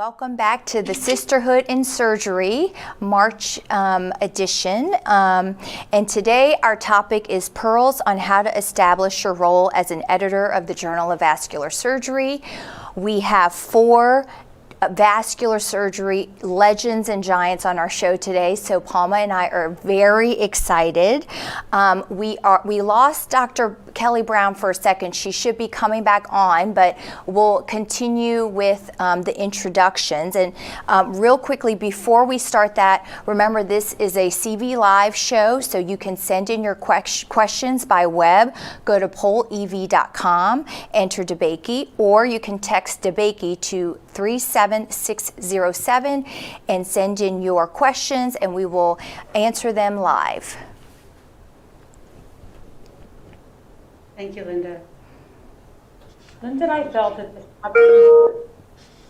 Welcome back to the Sisterhood in Surgery March edition. And today our topic is Pearls on how to establish your role as an editor of the Journal of Vascular Surgery. We have 4 vascular surgery legends and giants on our show today, so Palma and I are very excited. We lost Dr. Kellie Brown for a second. She should be coming back on, but we'll continue with the introductions. And real quickly, before we start that, remember this is a CV Live show, so you can send in your questions by web. Go to pollev.com, enter DEBAKEY, or you can text DEBAKEY to 37607 and send in your questions, and we will answer them live. Thank you, Linda. Linda and I felt that this topic needed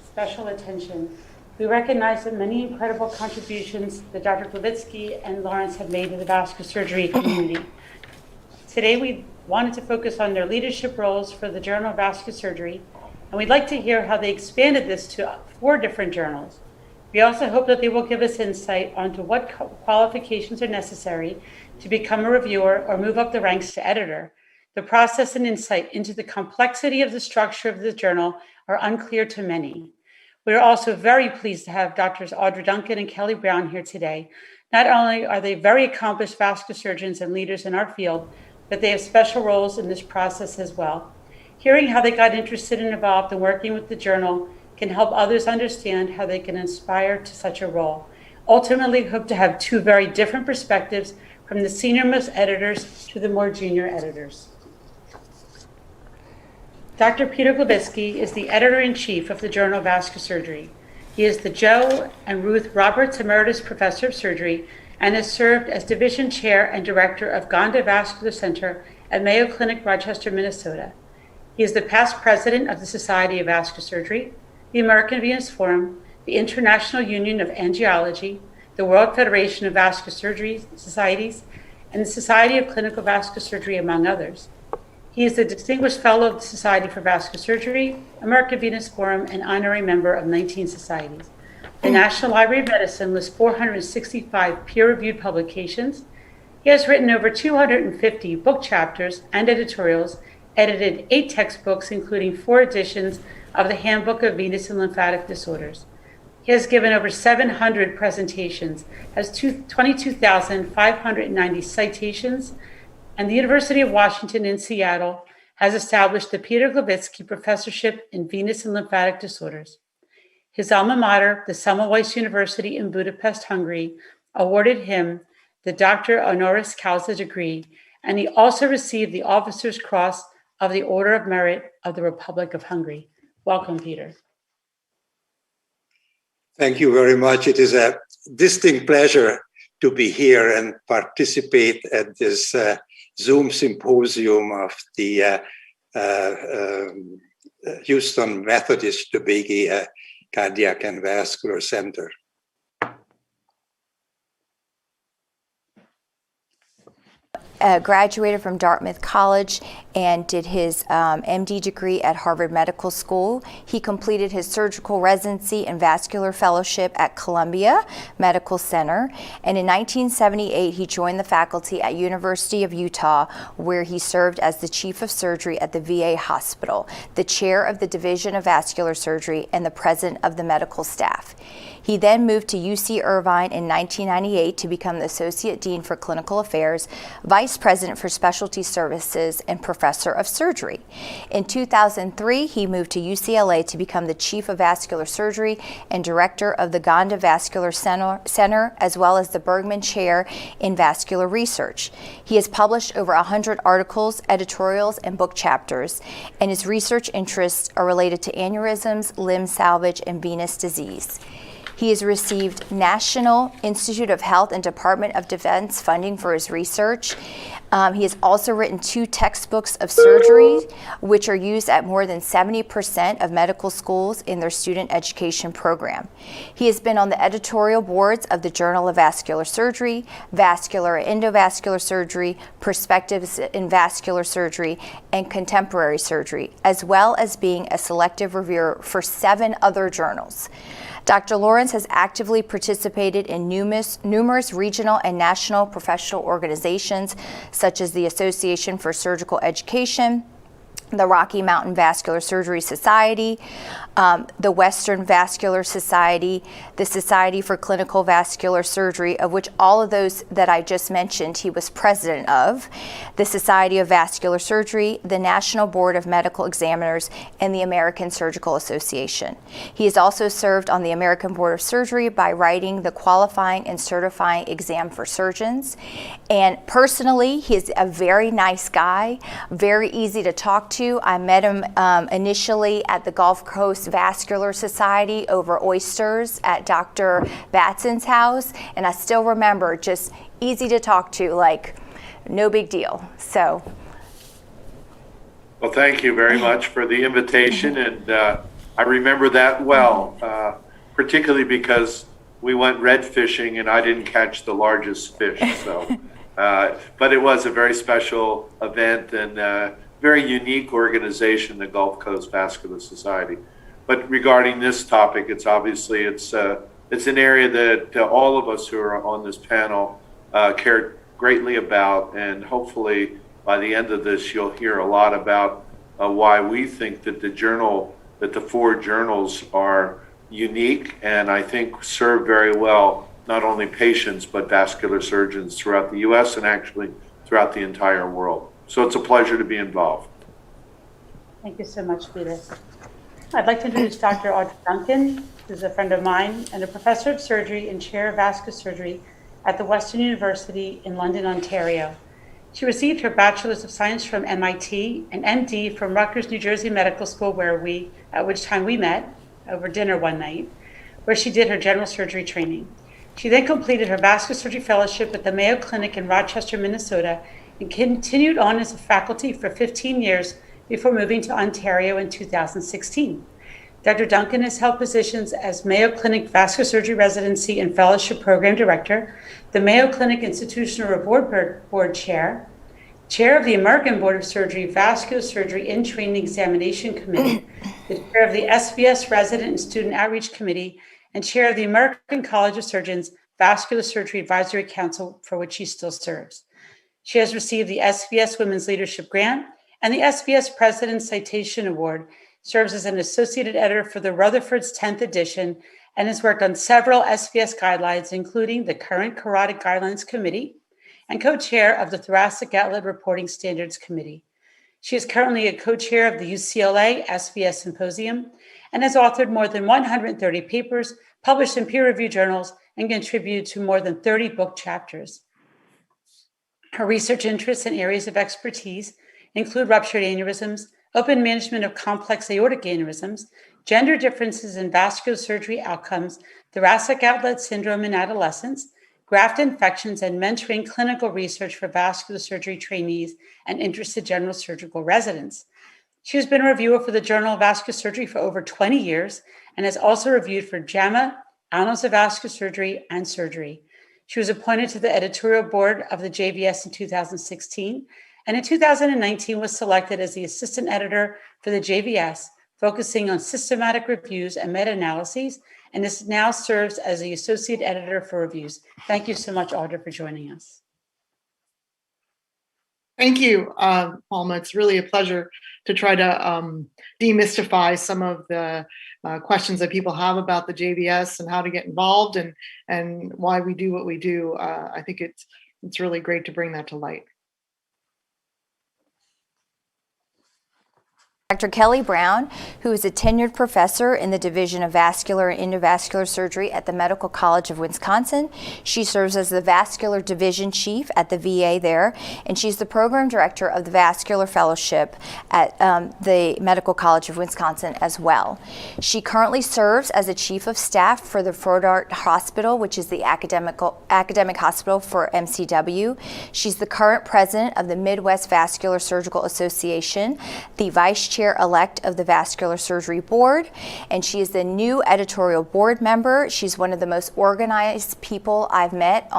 special attention. We recognize the many incredible contributions that Dr. Gloviczki and Lawrence have made to the vascular surgery community. Today, we wanted to focus on their leadership roles for the Journal of Vascular Surgery, and we'd like to hear how they expanded this to 4 different journals. We also hope that they will give us insight onto what qualifications are necessary to become a reviewer or move up the ranks to editor. The process and insight into the complexity of the structure of the journal are unclear to many. We are also very pleased to have Drs. Audrey Duncan and Kellie Brown here today. Not only are they very accomplished vascular surgeons and leaders in our field, but they have special roles in this process as well. Hearing how they got interested and involved in working with the journal can help others understand how they can aspire to such a role. Ultimately, we hope to have 2 very different perspectives, from the senior-most editors to the more junior editors. Dr. Peter Gloviczki is the editor-in-chief of the Journal of Vascular Surgery. He is the Joe and Ruth Roberts Emeritus Professor of Surgery and has served as Division Chair and Director of Cardiovascular Center at Mayo Clinic, Rochester, Minnesota. He is the past president of the Society of Vascular Surgery, the American Venous Forum, the International Union of Angiology, the World Federation of Vascular Surgery Societies, and the Society of Clinical Vascular Surgery, among others. He is the Distinguished Fellow of the Society for Vascular Surgery, American Venous Forum, and honorary member of 19 societies. The National Library of Medicine lists 465 peer-reviewed publications. He has written over 250 book chapters and editorials, edited 8 textbooks, including 4 editions of the Handbook of Venous and Lymphatic Disorders. He has given over 700 presentations, has 22,590 citations, and the University of Washington in Seattle has established the Peter Gloviczki Professorship in Venous and Lymphatic Disorders. His alma mater, the Semmelweis University in Budapest, Hungary, awarded him the Dr. Honoris Causa degree, and he also received the Officer's Cross of the Order of Merit of the Republic of Hungary. Welcome, Peter. Thank you very much. It is a distinct pleasure to be here and participate at this Zoom symposium of the Houston Methodist DEBAKEY Cardiac and Vascular Center. Graduated from Dartmouth College and did his MD degree at Harvard Medical School. He completed his surgical residency and vascular fellowship at Columbia Medical Center. And in 1978, he joined the faculty at University of Utah, where he served as the chief of surgery at the VA hospital, the chair of the Division of Vascular Surgery, and the president of the medical staff. He then moved to UC Irvine in 1998 to become the Associate Dean for Clinical Affairs, Vice President for Specialty Services, and Professor of Surgery. In 2003, he moved to UCLA to become the Chief of Vascular Surgery and Director of the Cardiovascular Center, as well as the Bergman Chair in Vascular Research. He has published over 100 articles, editorials, and book chapters, and his research interests are related to aneurysms, limb salvage, and venous disease. He has received National Institute of Health and Department of Defense funding for his research. He has also written 2 textbooks of surgery, which are used at more than 70% of medical schools in their student education program. He has been on the editorial boards of the Journal of Vascular Surgery, Vascular and Endovascular Surgery, Perspectives in Vascular Surgery, and Contemporary Surgery, as well as being a selective reviewer for 7 other journals. Dr. Lawrence has actively participated in numerous regional and national professional organizations, such as the Association for Surgical Education, the Rocky Mountain Vascular Surgery Society, the Western Vascular Society, the Society for Clinical Vascular Surgery, of which all of those that I just mentioned he was president of, the Society of Vascular Surgery, the National Board of Medical Examiners, and the American Surgical Association. He has also served on the American Board of Surgery by writing the Qualifying and Certifying Exam for Surgeons. And personally, he is a very nice guy, very easy to talk to. I met him initially at the Gulf Coast Vascular Society over oysters at Dr. Batson's house, and I still remember, just easy to talk to, like no big deal. So. Well, thank you very much for the invitation, and I remember that well, particularly because we went red fishing and I didn't catch the largest fish. So, but it was a very special event and very unique organization, the Gulf Coast Vascular Society. But regarding this topic, it's obviously it's an area that all of us who are on this panel care greatly about, and hopefully by the end of this, you'll hear a lot about why we think that the 4 journals are unique, and I think serve very well not only patients but vascular surgeons throughout the U.S. and actually throughout the entire world. So it's a pleasure to be involved. Thank you so much, Peter. I'd like to introduce Dr. Audrey Duncan, who's a friend of mine and a professor of surgery and chair of vascular surgery at the Western University in London, Ontario. She received her Bachelor's of Science from MIT and MD from Rutgers, New Jersey Medical School, at which time we met over dinner one night, where she did her general surgery training. She then completed her vascular surgery fellowship at the Mayo Clinic in Rochester, Minnesota, and continued on as a faculty for 15 years before moving to Ontario in 2016. Dr. Duncan has held positions as Mayo Clinic Vascular Surgery Residency and Fellowship Program Director, the Mayo Clinic Institutional Reward Board Chair, Chair of the American Board of Surgery Vascular Surgery in Training Examination Committee, the Chair of the SVS Resident and Student Outreach Committee, and Chair of the American College of Surgeons Vascular Surgery Advisory Council, for which she still serves. She has received the SVS Women's Leadership Grant and the SVS President's Citation Award, serves as an associate editor for the Rutherford's 10th edition, and has worked on several SVS guidelines, including the current Carotid Guidelines Committee, and co-chair of the Thoracic Outlet Reporting Standards Committee. She is currently a co-chair of the UCLA SVS Symposium and has authored more than 130 papers, published in peer-reviewed journals, and contributed to more than 30 book chapters. Her research interests and areas of expertise include ruptured aneurysms, open management of complex aortic aneurysms, gender differences in vascular surgery outcomes, thoracic outlet syndrome in adolescents, graft infections, and mentoring clinical research for vascular surgery trainees and interested general surgical residents. She has been a reviewer for the Journal of Vascular Surgery for over 20 years and has also reviewed for JAMA, Annals of Vascular Surgery, and Surgery. She was appointed to the editorial board of the JVS in 2016, and in 2019 was selected as the assistant editor for the JVS, focusing on systematic reviews and meta-analyses, and now serves as the associate editor for reviews. Thank you so much, Audra, for joining us. Thank you, Palma. It's really a pleasure to try to demystify some of the questions that people have about the JVS and how to get involved and why we do what we do. I think it's really great to bring that to light. Dr. Kellie Brown, who is a tenured professor in the Division of Vascular and Endovascular Surgery at the Medical College of Wisconsin. She serves as the Vascular Division Chief at the VA there, and she's the Program Director of the Vascular Fellowship at the Medical College of Wisconsin as well. She currently serves as the Chief of Staff for the Froedtert Hospital, which is the academic hospital for MCW. She's the current President of the Midwest Vascular Surgical Association, the Vice Chair-elect of the Vascular Surgery Board, and she is the new editorial board member. She's one of the most organized people I've met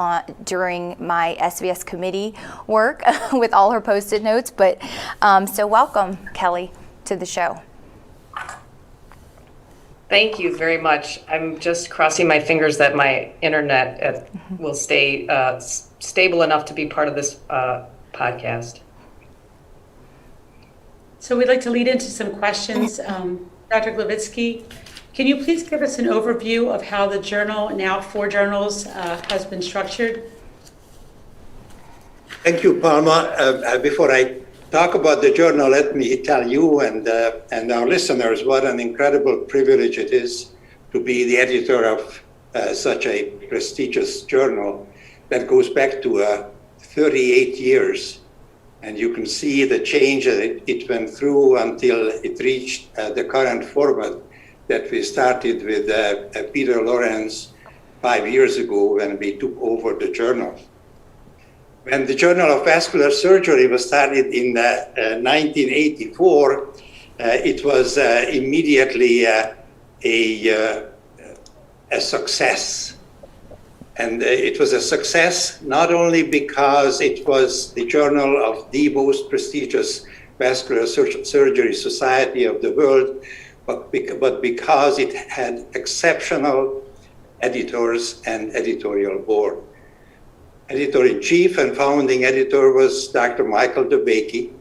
during my SVS committee work with all her Post-it notes. But so welcome, Kellie, to the show. Thank you very much. I'm just crossing my fingers that my internet will stay stable enough to be part of this podcast. So we'd like to lead into some questions. Dr. Gloviczki, can you please give us an overview of how the journal, now 4 journals, has been structured? Thank you, Palma. Before I talk about the journal, let me tell you and our listeners what an incredible privilege it is to be the editor of such a prestigious journal that goes back to 38 years. And you can see the change that it went through until it reached the current format that we started with Peter Lawrence 5 years ago when we took over the journal. When the Journal of Vascular Surgery was started in 1984, it was immediately a success. And it was a success not only because it was the journal of the most prestigious vascular surgery society of the world, but because it had exceptional editors and editorial board. Editor-in-chief and founding editor was Dr. Michael DEBAKEY,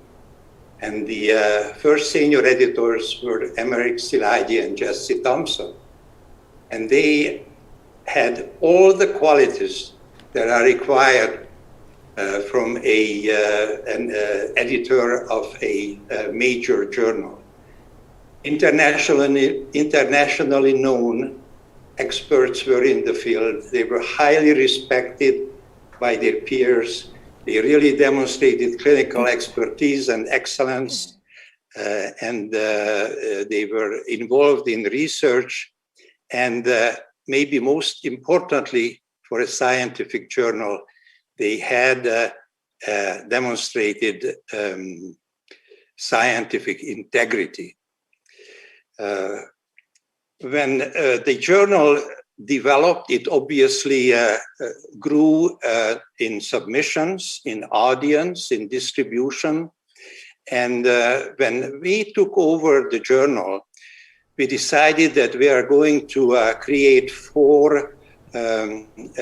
and the first senior editors were Emerick Szilágyi and Jesse Thompson. And they had all the qualities that are required from an editor of a major journal. Internationally known experts were in the field. They were highly respected by their peers. They really demonstrated clinical expertise and excellence, and they were involved in research, and maybe most importantly for a scientific journal, they had demonstrated scientific integrity. When the journal developed, it obviously grew in submissions, in audience, in distribution. And when we took over the journal, we decided that we are going to create 4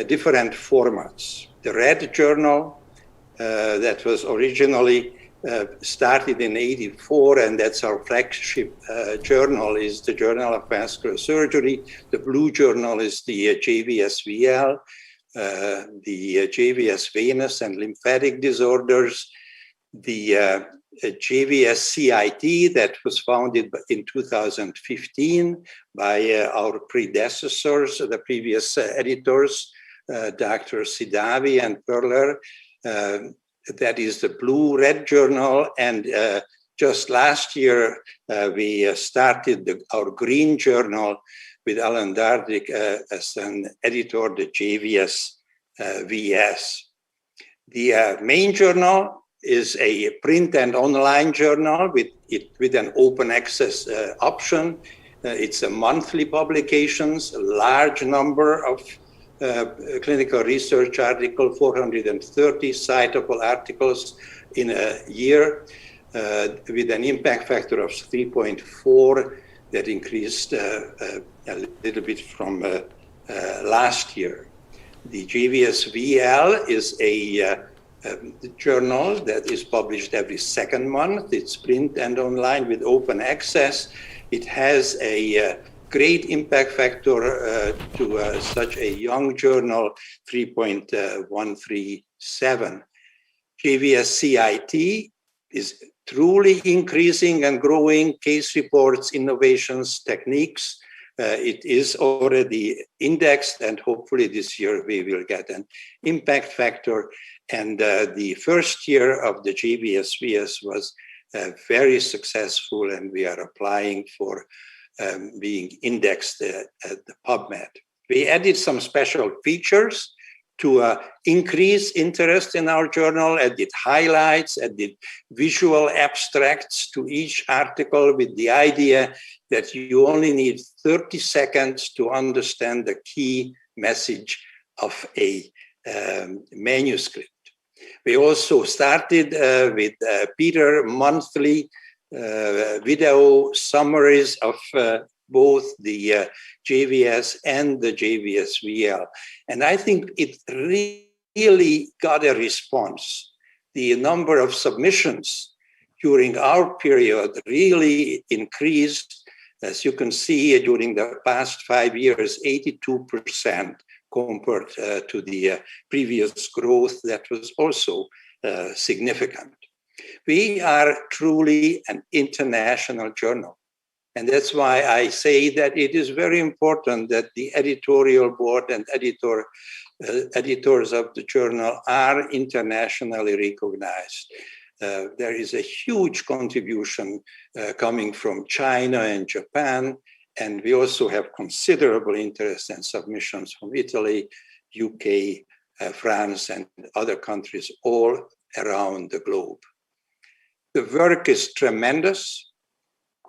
different formats. The Red Journal, that was originally started in '84, and that's our flagship journal, is the Journal of Vascular Surgery. The Blue Journal is the JVS VL, the JVS Venous and Lymphatic Disorders, the JVS CIT that was founded in 2015 by our predecessors, the previous editors, Dr. Sidavi and Perler. That is the Blue-Red Journal. And just last year, we started our Green Journal with Alan Dardick as an editor, the JVS VS. The main journal is a print and online journal with an open access option. It's a monthly publications, a large number of clinical research articles, 430 citable articles in a year, with an impact factor of 3.4 that increased a little bit from last year. The JVS VL is a journal that is published every second month. It's print and online with open access. It has a great impact factor to such a young journal, 3.137. JVS CIT is truly increasing and growing case reports, innovations, techniques. It is already indexed, and hopefully this year we will get an impact factor. And the first year of the JVS was very successful, and we are applying for being indexed at the PubMed. We added some special features to increase interest in our journal, added highlights, added visual abstracts to each article with the idea that you only need 30 seconds to understand the key message of a manuscript. We also started with Peter monthly video summaries of both the JVS and the JVS VL. And I think it really got a response. The number of submissions during our period really increased. As you can see, during the past 5 years, 82% compared to the previous growth that was also significant. We are truly an international journal. And that's why I say that it is very important that the editorial board and editors of the journal are internationally recognized. There is a huge contribution coming from China and Japan, and we also have considerable interest and submissions from Italy, UK, France, and other countries all around the globe. The work is tremendous.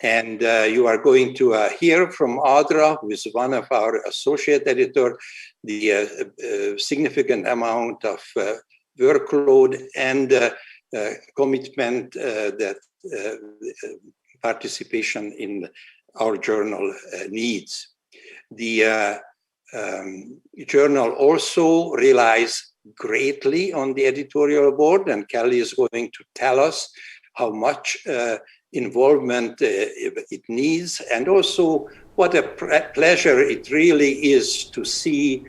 And you are going to hear from Audra, who is one of our associate editors, the significant amount of workload and commitment that participation in our journal needs. The journal also relies greatly on the editorial board, and Kellie is going to tell us how much involvement it needs, and also what a pleasure it really is to see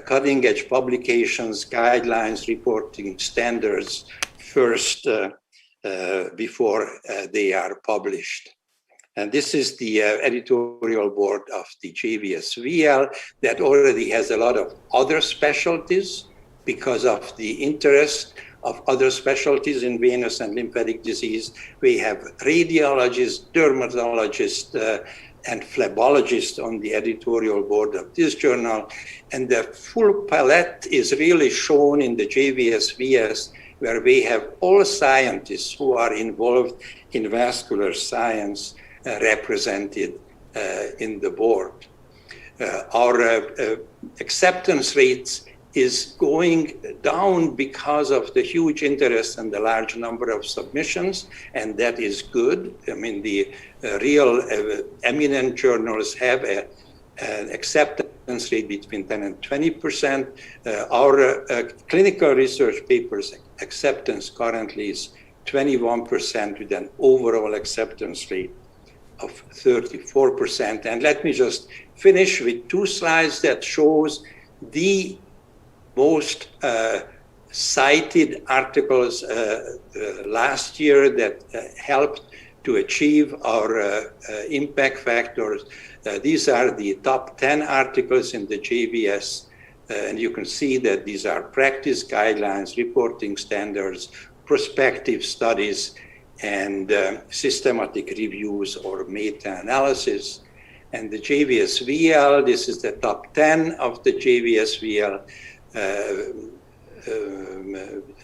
cutting-edge publications, guidelines, reporting standards first before they are published. And this is the editorial board of the JVS VL that already has a lot of other specialties because of the interest of other specialties in venous and lymphatic disease. We have radiologists, dermatologists, and phlebologists on the editorial board of this journal. And the full palette is really shown in the JVS VS, where we have all scientists who are involved in vascular science represented in the board. Our acceptance rates is going down because of the huge interest and the large number of submissions, and that is good. I mean, the real eminent journals have an acceptance rate between 10 and 20%. Our clinical research papers acceptance currently is 21% with an overall acceptance rate of 34%. And let me just finish with 2 slides that shows the most cited articles last year that helped to achieve our impact factors. These are the top 10 articles in the JVS, and you can see that these are practice guidelines, reporting standards, prospective studies, and systematic reviews or meta-analysis. And the JVS VL, this is the top 10 of the JVS VL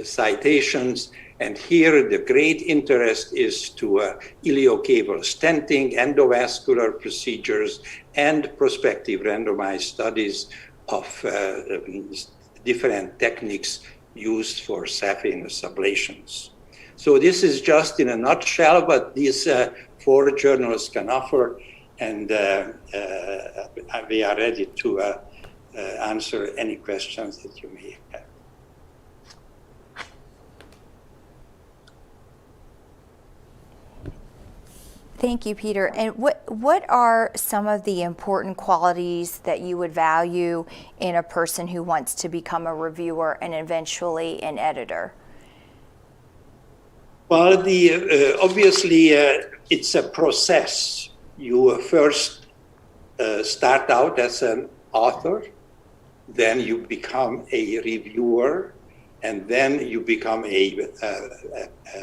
citations, and here the great interest is to iliocaval stenting, endovascular procedures, and prospective randomized studies of different techniques used for saphenous ablations. So this is just in a nutshell what these 4 journals can offer, and we are ready to answer any questions that you may have. Thank you, Peter. And what are some of the important qualities that you would value in a person who wants to become a reviewer and eventually an editor? Well, obviously, it's a process. You first start out as an author, then you become a reviewer, and then you become a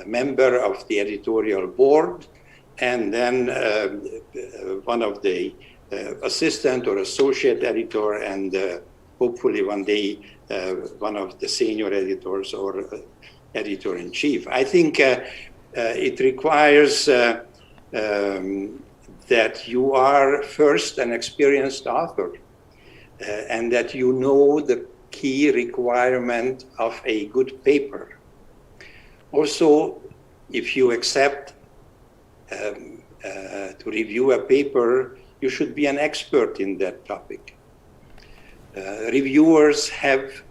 member of the editorial board, and then one of the assistant or associate editor, and hopefully one day one of the senior editors or editor-in-chief. I think it requires that you are first an experienced author and that you know the key requirement of a good paper. Also, if you accept to review a paper, you should be an expert in that topic. Reviewers have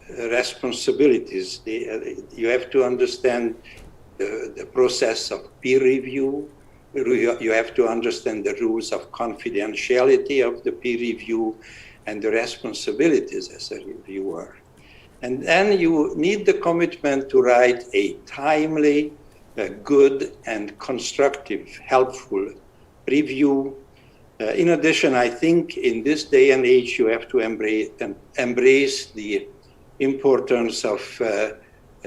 responsibilities. You have to understand the process of peer review. You have to understand the rules of confidentiality of the peer review and the responsibilities as a reviewer. And then you need the commitment to write a timely, good, and constructive, helpful review. In addition, I think in this day and age, you have to embrace the importance of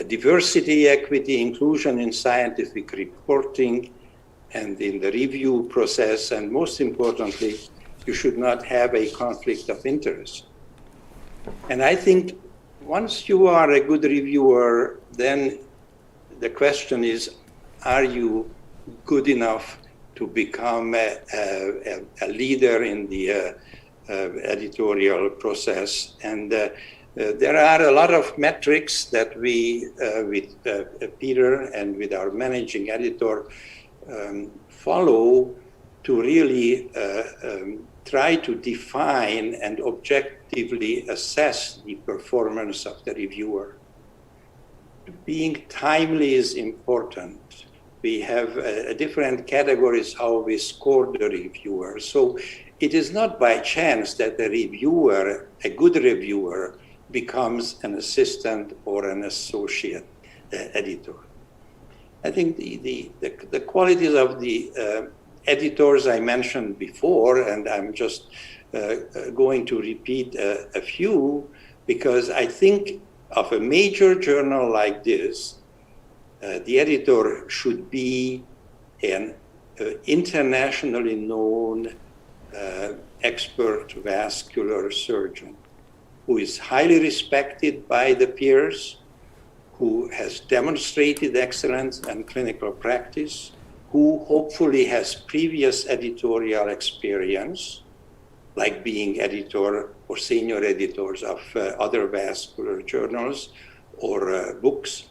diversity, equity, inclusion in scientific reporting and in the review process. And most importantly, you should not have a conflict of interest. And I think once you are a good reviewer, then the question is, are you good enough to become a leader in the editorial process? And there are a lot of metrics that we, with Peter and with our managing editor, follow to really try to define and objectively assess the performance of the reviewer. Being timely is important. We have different categories how we score the reviewer. So it is not by chance that a reviewer, a good reviewer, becomes an assistant or an associate editor. I think the qualities of the editors I mentioned before, and I'm just going to repeat a few, because I think of a major journal like this, the editor should be an internationally known expert vascular surgeon who is highly respected by the peers, who has demonstrated excellence and clinical practice, who hopefully has previous editorial experience, like being editor or senior editors of other vascular journals or books,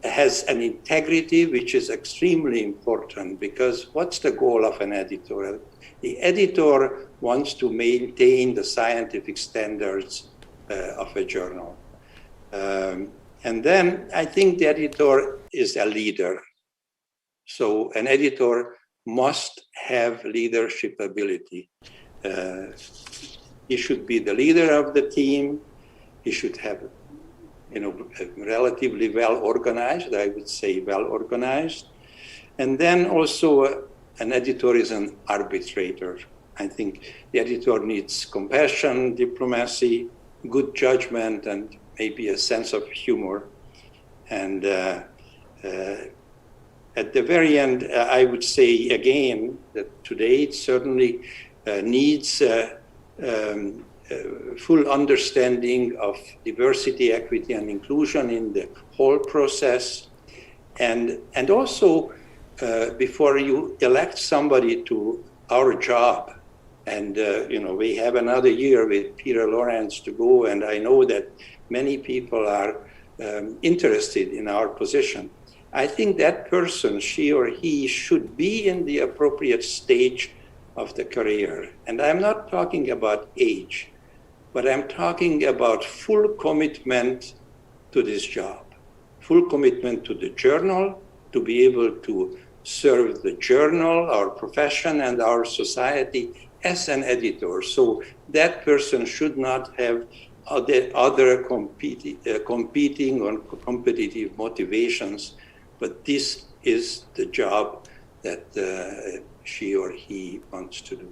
has an integrity which is extremely important, because what's the goal of an editor? The editor wants to maintain the scientific standards of a journal. And then I think the editor is a leader. So an editor must have leadership ability. He should be the leader of the team. He should have, relatively well organized, I would say well organized. And then also an editor is an arbitrator. I think the editor needs compassion, diplomacy, good judgment, and maybe a sense of humor. And at the very end, I would say again that today it certainly needs full understanding of diversity, equity, and inclusion in the whole process. And also, before you elect somebody to our job, and we have another year with Peter Lawrence to go, and I know that many people are interested in our position. I think that person, she or he, should be in the appropriate stage of the career. And I'm not talking about age, but I'm talking about full commitment to this job, full commitment to the journal, to be able to serve the journal, our profession, and our society as an editor. So that person should not have other competing or competitive motivations but this is the job that she or he wants to do.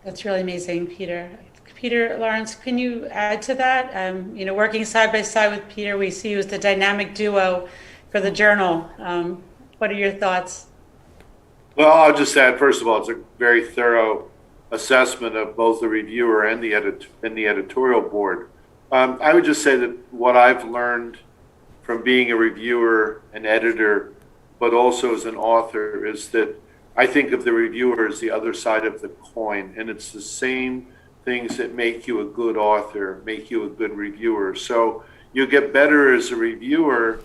That's really amazing, Peter. Peter, Lawrence, can you add to that? Working side by side with Peter, we see you as the dynamic duo for the journal. What are your thoughts? Well, I'll just add, first of all, it's a very thorough assessment of both the reviewer and the editorial board. I would just say that what I've learned from being a reviewer and editor, but also as an author, is that I think of the reviewer as the other side of the coin, and it's the same things that make you a good author, make you a good reviewer. So you'll get better as a reviewer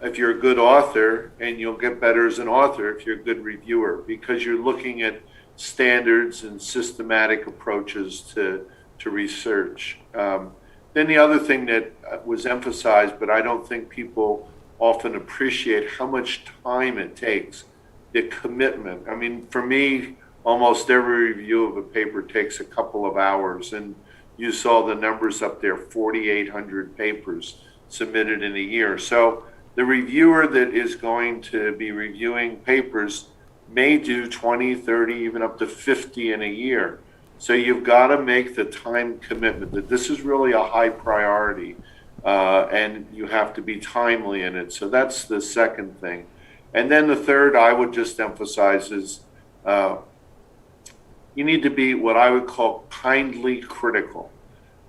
if you're a good author, and you'll get better as an author if you're a good reviewer, because you're looking at standards and systematic approaches to research. Then the other thing that was emphasized, but I don't think people often appreciate how much time it takes, the commitment. I mean, for me, almost every review of a paper takes a couple of hours, and you saw the numbers up there, 4,800 papers submitted in a year. So the reviewer that is going to be reviewing papers may do 20, 30, even up to 50 in a year. So you've got to make the time commitment that this is really a high priority, and you have to be timely in it. So that's the second thing. And then the third I would just emphasize is you need to be what I would call kindly critical.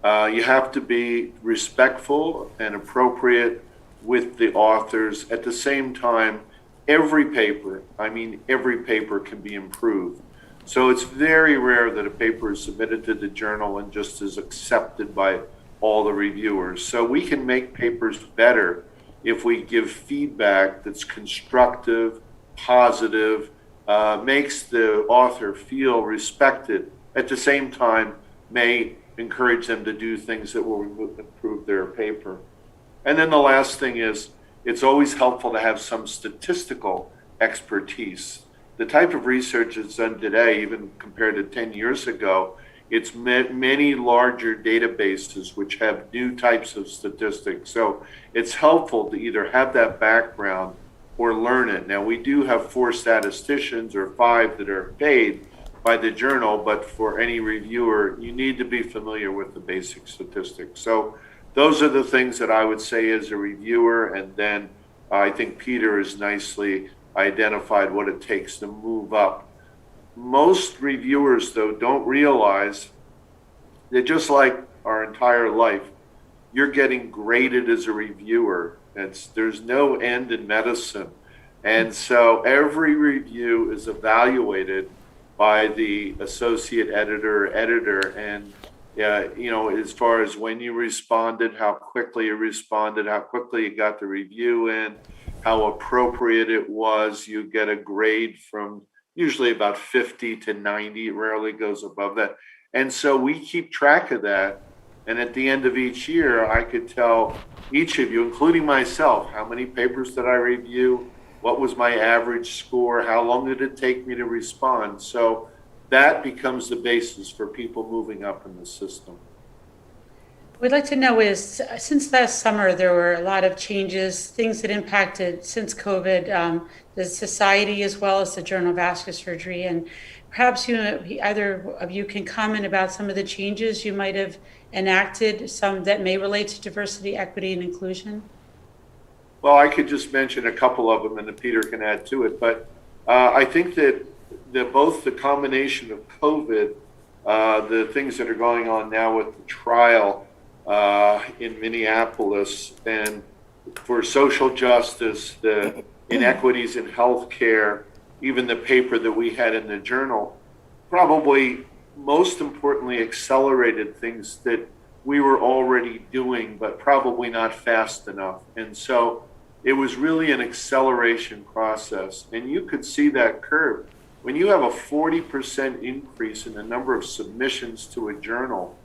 You have to be respectful and appropriate with the authors. At the same time, every paper can be improved. So it's very rare that a paper is submitted to the journal and just is accepted by all the reviewers. So we can make papers better if we give feedback that's constructive, positive, makes the author feel respected, at the same time may encourage them to do things that will improve their paper. And then the last thing is, it's always helpful to have some statistical expertise. The type of research that's done today, even compared to 10 years ago, it's many larger databases which have new types of statistics. So it's helpful to either have that background or learn it. Now, we do have 4 statisticians or 5 that are paid by the journal, but for any reviewer, you need to be familiar with the basic statistics. So those are the things that I would say as a reviewer, and then I think Peter has nicely identified what it takes to move up. Most reviewers, though, don't realize that just like our entire life, you're getting graded as a reviewer. There's no end in medicine. And so every review is evaluated by the associate editor, and as far as when you responded, how quickly you responded, how quickly you got the review in, how appropriate it was, you get a grade from usually about 50 to 90, it rarely goes above that. And so we keep track of that. And at the end of each year, I could tell each of you, including myself, how many papers did I review, what was my average score, how long did it take me to respond. So that becomes the basis for people moving up in the system. What we'd like to know is, since last summer, there were a lot of changes, things that impacted since COVID, the society as well as the Journal of Vascular Surgery. And perhaps either of you can comment about some of the changes you might have enacted, some that may relate to diversity, equity, and inclusion. Well, I could just mention a couple of them, and then Peter can add to it. But I think that both the combination of COVID, the things that are going on now with the trial in Minneapolis, and for social justice, the inequities in healthcare, even the paper that we had in the journal, probably most importantly accelerated things that we were already doing, but probably not fast enough. And so it was really an acceleration process. And you could see that curve. When you have a 40% increase in the number of submissions to a journal,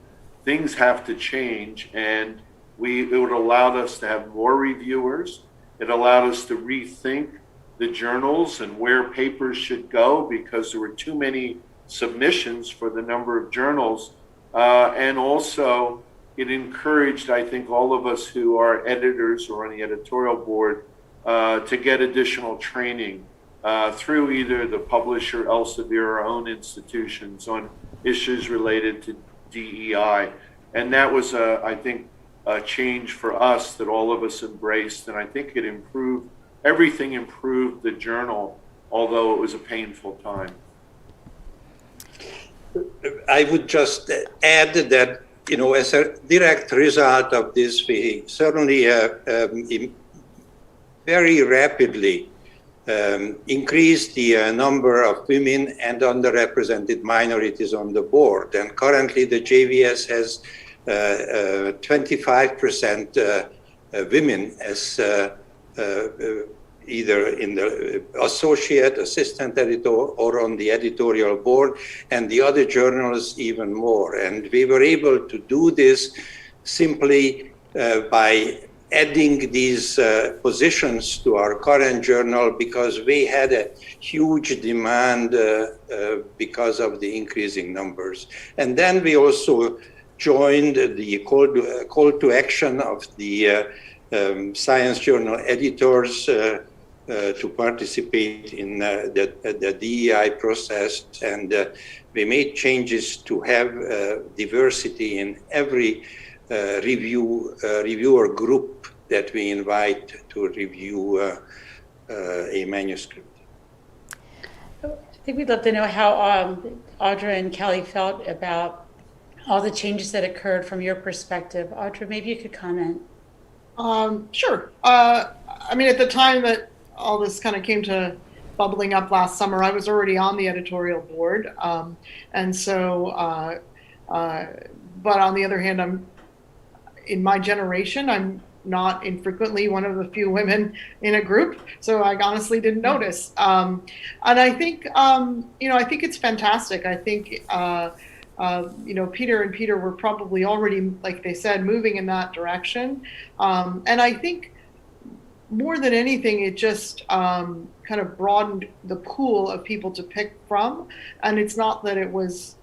things have to change. And it would allow us to have more reviewers. It allowed us to rethink the journals and where papers should go, because there were too many submissions for the number of journals. And also it encouraged, I think, all of us who are editors or on the editorial board to get additional training through either the publisher, Elsevier, or our own institutions on issues related to DEI. And that was, I think, a change for us that all of us embraced. And I think it improved, everything improved the journal, although it was a painful time. I would just add that, you know, as a direct result of this, we certainly very rapidly increased the number of women and underrepresented minorities on the board. And currently the JVS has 25% women as either in the associate, assistant editor, or on the editorial board, and the other journals even more. And we were able to do this simply by adding these positions to our current journal, because we had a huge demand because of the increasing numbers. And then we also joined the call to action of the science journal editors to participate in the DEI process, and we made changes to have diversity in every reviewer group that we invite to review a manuscript. I think we'd love to know how Audra and Kellie felt about all the changes that occurred from your perspective. Audra, maybe you could comment. Sure. I mean, at the time that all this kind of came to bubbling up last summer, I was already on the editorial board. And so, but on the other hand, in my generation, I'm not infrequently one of the few women in a group. So I honestly didn't notice. And I think, I think it's fantastic. I think, Peter and Peter were probably already, like they said, moving in that direction. And I think more than anything, it just kind of broadened the pool of people to pick from. And it's not that it was,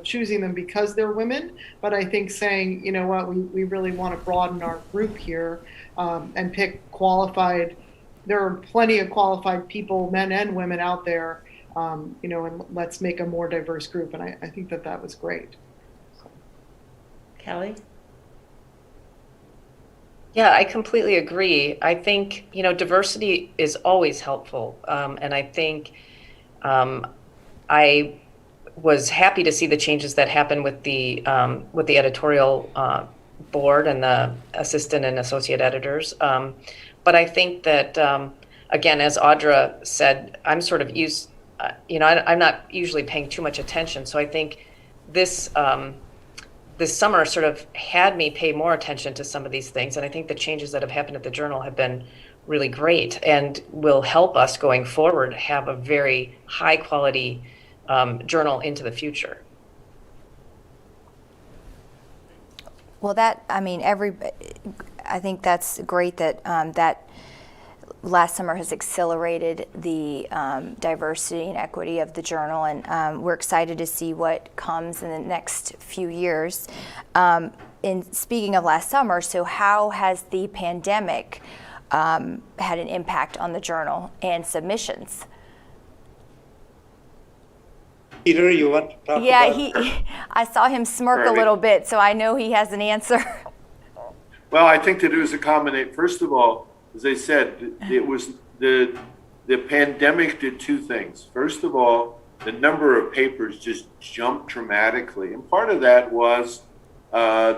choosing them because they're women, but I think saying, you know what, we really want to broaden our group here and pick qualified. There are plenty of qualified people, men and women out there, and let's make a more diverse group. And I think that was great. Kellie? Yeah, I completely agree. I think, diversity is always helpful. And I think I was happy to see the changes that happened with the editorial board and the assistant and associate editors. But I think that, again, as Audra said, I'm sort of used, I'm not usually paying too much attention. So I think this summer sort of had me pay more attention to some of these things. And I think the changes that have happened at the journal have been really great and will help us going forward have a very high quality journal into the future. Well, I think that's great that that last summer has accelerated the diversity and equity of the journal, and we're excited to see what comes in the next few years. In speaking of last summer, so how has the pandemic had an impact on the journal and submissions? Peter, you want to talk about Yeah, I saw him smirk a little bit, so I know he has an answer. Well, I think that it was a combination. First of all, as I said, it was the pandemic did two things. First of all, the number of papers just jumped dramatically. And part of that was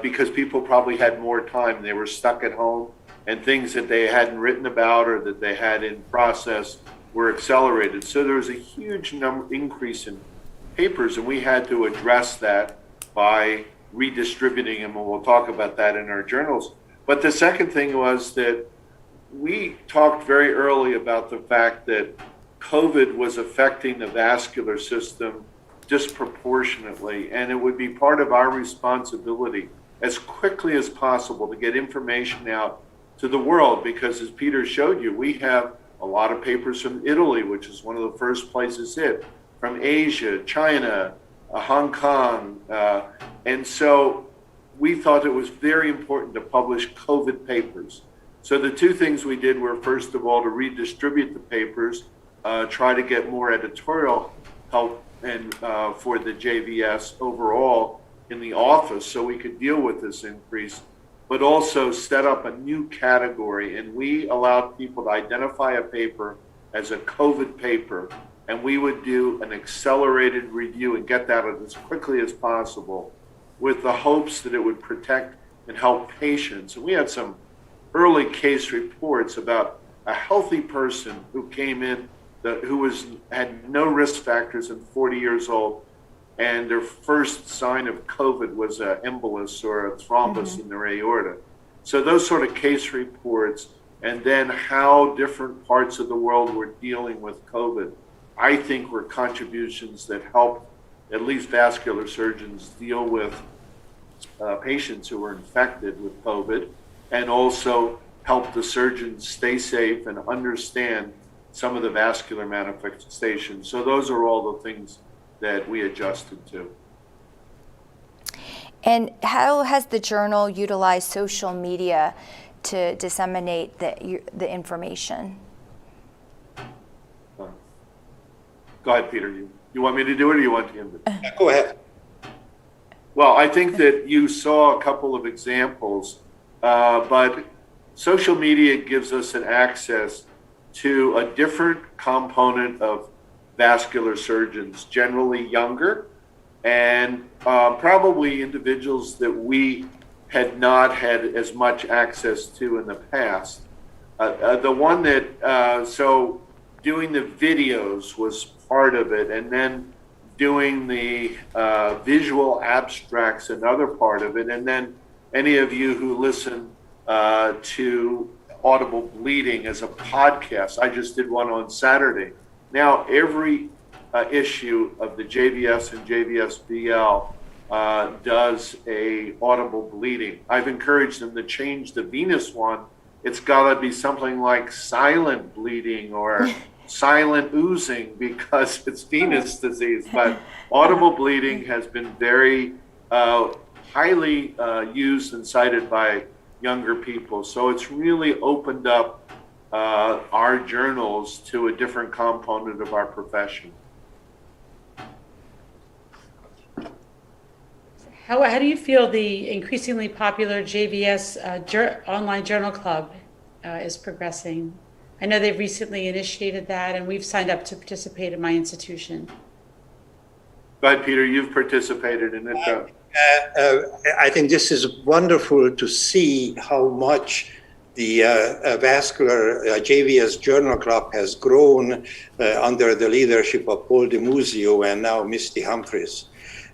because people probably had more time. They were stuck at home, and things that they hadn't written about or that they had in process were accelerated. So there was a huge increase in papers, and we had to address that by redistributing them, and we'll talk about that in our journals. But the second thing was that we talked very early about the fact that COVID was affecting the vascular system disproportionately, and it would be part of our responsibility as quickly as possible to get information out to the world, because as Peter showed you, we have a lot of papers from Italy, which is one of the first places hit, from Asia, China, Hong Kong, and so we thought it was very important to publish COVID papers. So the two things we did were, first of all, to redistribute the papers, try to get more editorial help and for the JVS overall in the office so we could deal with this increase, but also set up a new category. And we allowed people to identify a paper as a COVID paper, and we would do an accelerated review and get that out as quickly as possible with the hopes that it would protect and help patients. And we had some early case reports about a healthy person who came in who had no risk factors and 40 years old, and their first sign of COVID was an embolus or a thrombus in their aorta. So those sort of case reports, and then how different parts of the world were dealing with COVID, I think were contributions that helped at least vascular surgeons deal with patients who were infected with COVID, and also help the surgeons stay safe and understand some of the vascular manifestations. So those are all the things that we adjusted to. And how has the journal utilized social media to disseminate the information? Go ahead, Peter. You want me to do it, or you want him to? Go ahead. Well, I think that you saw a couple of examples, but social media gives us an access to a different component of vascular surgeons, generally younger, and probably individuals that we had not had as much access to in the past. The one that, so doing the videos was part of it, and then doing the visual abstracts another part of it, and then any of you who listen to Audible Bleeding as a podcast. I just did one on Saturday. Now every issue of the JVS and JVS BL does a Audible Bleeding. I've encouraged them to change the venous one. It's got to be something like silent bleeding or silent oozing, because it's venous disease. But Audible Bleeding has been very highly used and cited by younger people. So it's really opened up our journals to a different component of our profession. How do you feel the increasingly popular JVS online journal club is progressing? I know they've recently initiated that, and we've signed up to participate in my institution. Go ahead, Peter, you've participated in it. I think this is wonderful to see how much the vascular JVS Journal Club has grown under the leadership of Paul DeMuzio and now Misty Humphries.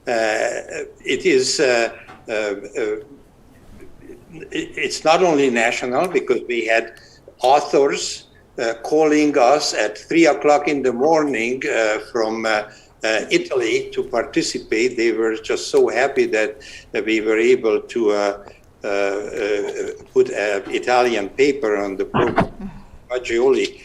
It is, it's not only national, because we had authors calling us at 3 o'clock in the morning from Italy to participate. They were just so happy that we were able to put an Italian paper on the program. Maggioli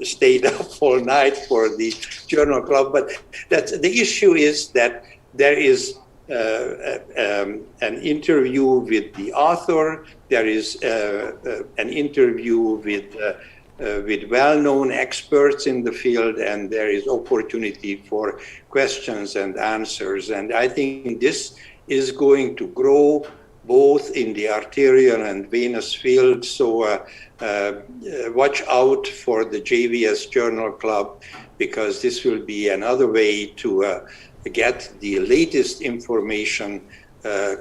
stayed up all night for the journal club. But that's, the issue is that there is an interview with the author. There is an interview with well-known experts in the field, and there is opportunity for questions and answers. And I think this is going to grow both in the arterial and venous field. So watch out for the JVS Journal Club, because this will be another way to get the latest information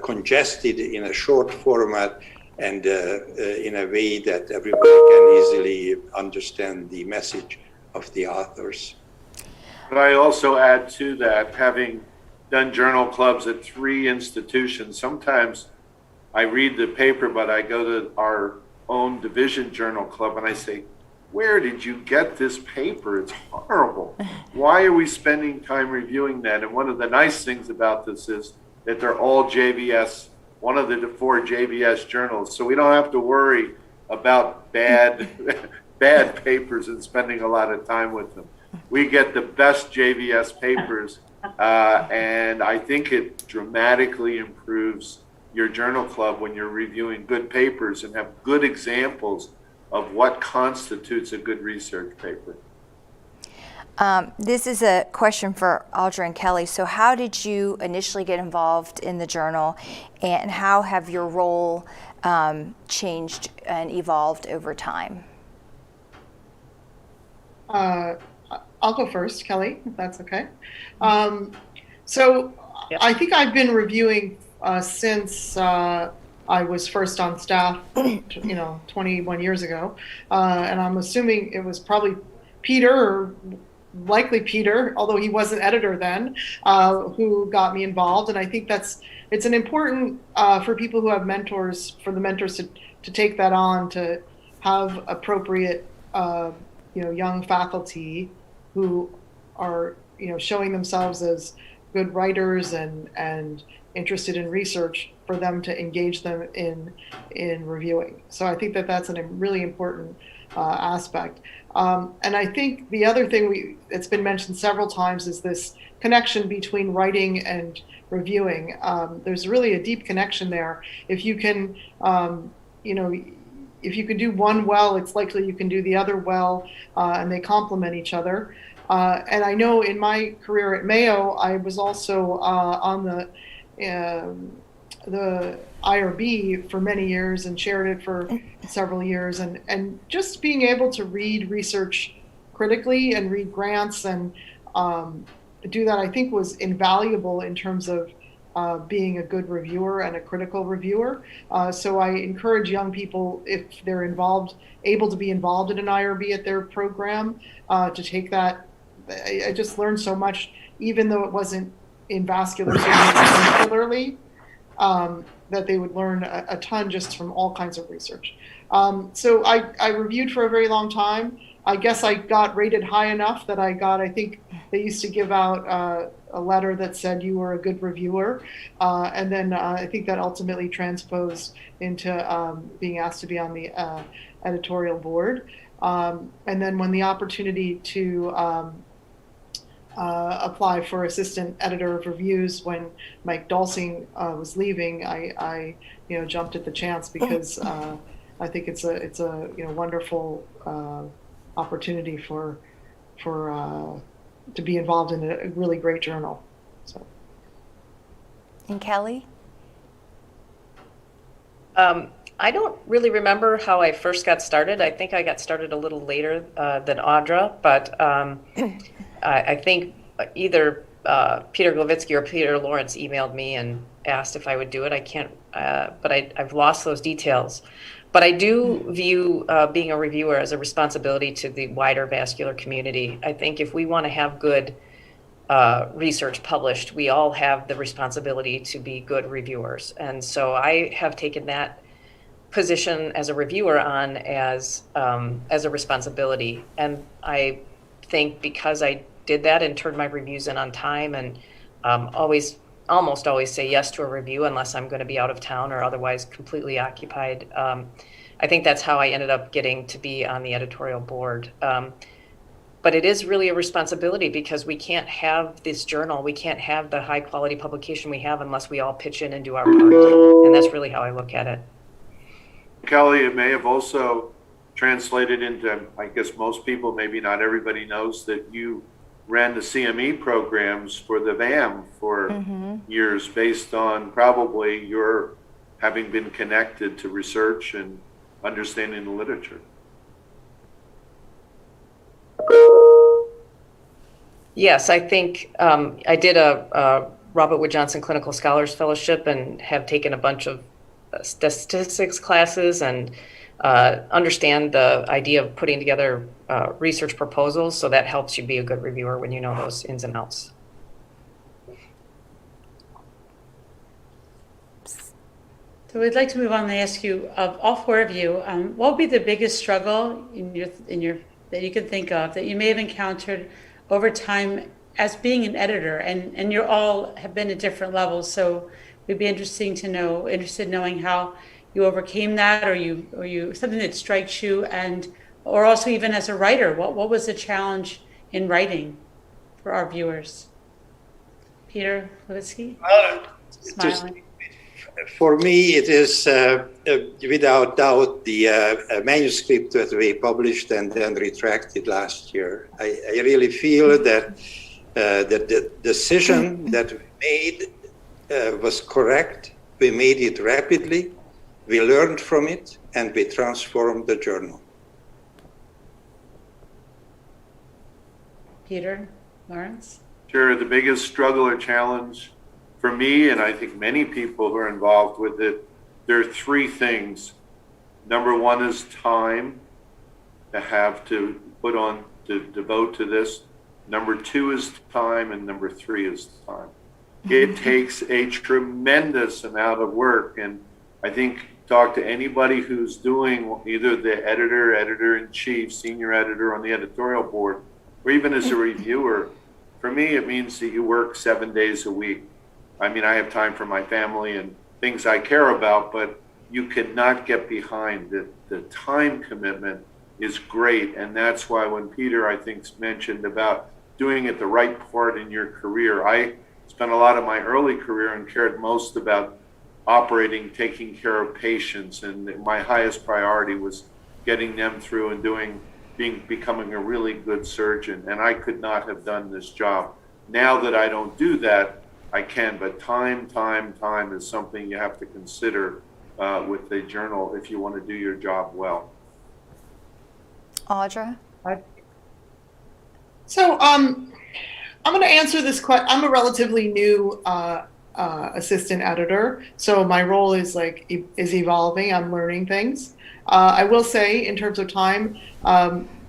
congested in a short format and in a way that everybody can easily understand the message of the authors. But I also add to that, having done journal clubs at 3 institutions, sometimes I read the paper, but I go to our own division journal club and I say, where did you get this paper? It's horrible. Why are we spending time reviewing that? And one of the nice things about this is that they're all JVS, one of the 4 JVS journals. So we don't have to worry about bad papers and spending a lot of time with them. We get the best JVS papers, and I think it dramatically improves your journal club when you're reviewing good papers and have good examples of what constitutes a good research paper. This is a question for Audra and Kelly. So how did you initially get involved in the journal, and how have your role changed and evolved over time? I'll go first, Kelly, if that's okay. So Yep. I think I've been reviewing since I was first on staff, 21 years ago. And I'm assuming it was probably Peter, or likely Peter, although he wasn't editor then, who got me involved. And I think it's an important for people who have mentors, for the mentors to take that on, to have appropriate young faculty who are showing themselves as good writers and interested in research, for them to engage them in reviewing. So I think that's a really important aspect. And I think the other thing it's been mentioned several times is this connection between writing and reviewing. There's really a deep connection there. If you can, if you can do one well, it's likely you can do the other well, and they complement each other. And I know in my career at Mayo, I was also on the IRB for many years and chaired it for several years. And just being able to read research critically and read grants and do that, I think, was invaluable in terms of being a good reviewer and a critical reviewer. So I encourage young people, if they're able to be involved in an IRB at their program, to take that. I just learned so much, even though it wasn't in vascular surgery particularly, that they would learn a ton just from all kinds of research. So I reviewed for a very long time. I guess I got rated high enough that I think they used to give out a letter that said you were a good reviewer. And then I think that ultimately transposed into being asked to be on the editorial board. And then when the opportunity to apply for assistant editor of reviews, when Mike Dulcing was leaving, I jumped at the chance, because I think it's a wonderful opportunity to be involved in a really great journal. So. And Kelly? I don't really remember how I first got started. I think I got started a little later than Audra, but I think either Peter Gloviczki or Peter Lawrence emailed me and asked if I would do it. I can't, but I've lost those details. But I do view being a reviewer as a responsibility to the wider vascular community. I think if we want to have good research published, we all have the responsibility to be good reviewers. And so I have taken that position as a reviewer on as a responsibility. And I think because I did that and turned my reviews in on time, and almost always say yes to a review unless I'm going to be out of town or otherwise completely occupied. I think that's how I ended up getting to be on the editorial board. But it is really a responsibility, because we can't have this journal, we can't have the high quality publication we have unless we all pitch in and do our part. And that's really how I look at it. Kelly, it may have also translated into, I guess most people, maybe not everybody knows, that you ran the CME programs for the VAM for years, based on probably your having been connected to research and understanding the literature. Yes, I think I did a Robert Wood Johnson Clinical Scholars Fellowship and have taken a bunch of statistics classes and understand the idea of putting together research proposals. So that helps you be a good reviewer when you know those ins and outs. So we'd like to move on and ask you, of all four of you, what would be the biggest struggle that you can think of that you may have encountered over time as being an editor? And you all have been at different levels, so it'd be interested knowing how you overcame that, or you something that strikes you, or also even as a writer, what was the challenge in writing for our viewers? Peter Gloviczki? Well, smiling. for me, it is without doubt the manuscript that we published and then retracted last year. I really feel that the decision that we made was correct. We made it rapidly, we learned from it, and we transformed the journal. Peter, Lawrence? Sure, the biggest struggle or challenge for me, and I think many people who are involved with it, there are three things. Number one is time to have to put on, to devote to this. Number two is time, and number three is time. It takes a tremendous amount of work, and I think talk to anybody who's doing either the editor, editor-in-chief, senior editor on the editorial board, or even as a reviewer. For me, it means that you work 7 days a week. I mean, I have time for my family and things I care about, but you cannot get behind it. The time commitment is great, and that's why when Peter, I think, mentioned about doing it the right part in your career, I spent a lot of my early career and cared most about operating, taking care of patients, and my highest priority was getting them through and becoming a really good surgeon, and I could not have done this job. Now that I don't do that, I can, but time is something you have to consider with the journal if you want to do your job well. Audra? So I'm going to answer this question. I'm a relatively new assistant editor, so my role is evolving. I'm learning things. I will say, in terms of time,